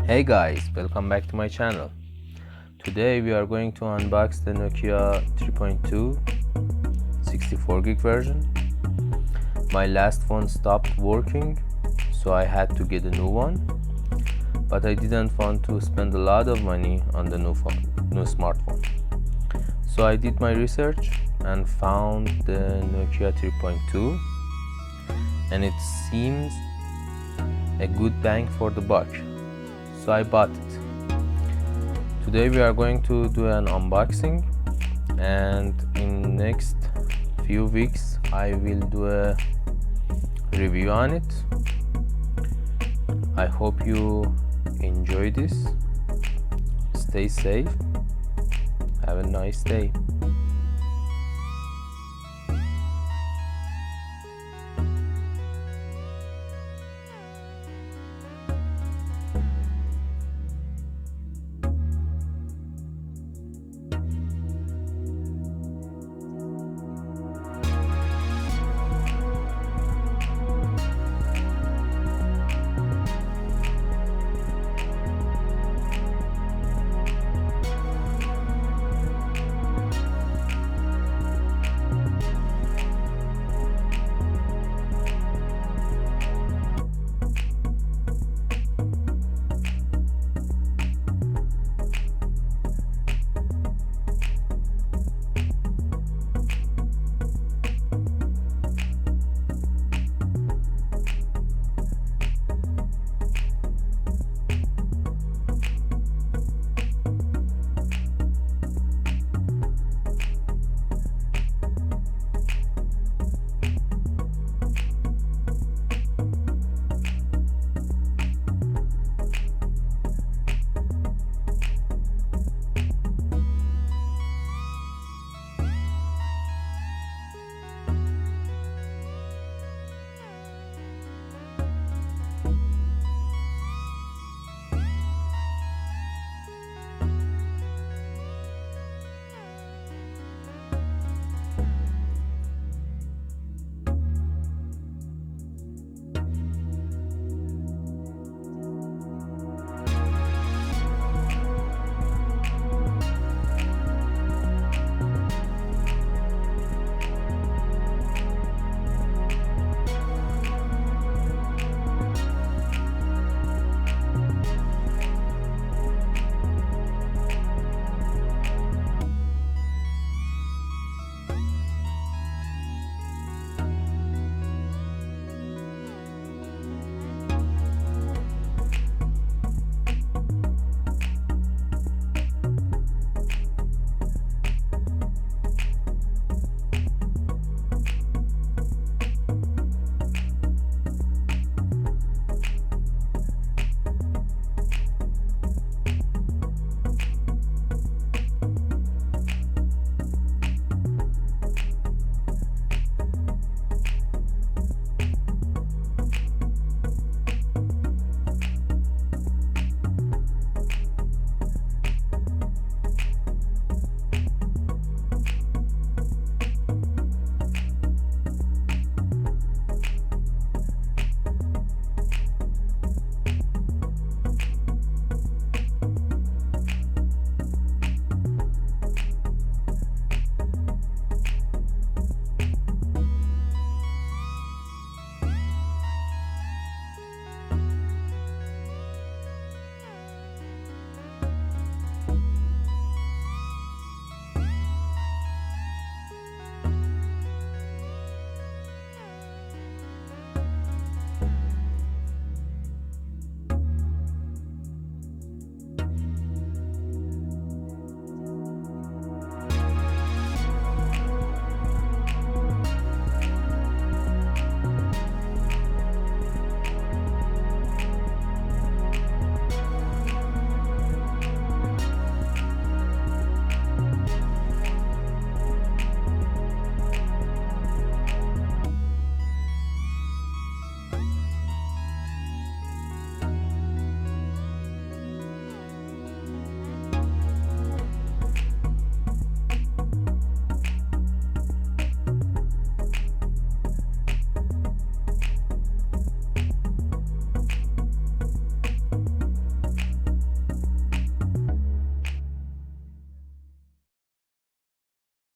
Hey guys, welcome back to my channel. Today we are going to unbox the Nokia 3.2 64 gig version. My last phone stopped working, so I had to get a new one, but I didn't want to spend a lot of money on the new smartphone. So I did my research and found the Nokia 3.2, and it seems a good bang for the buck. So I bought it. Today we are going to do an unboxing, and in next few weeks I will do a review on it. I hope you enjoy this. Stay safe. Have a nice day.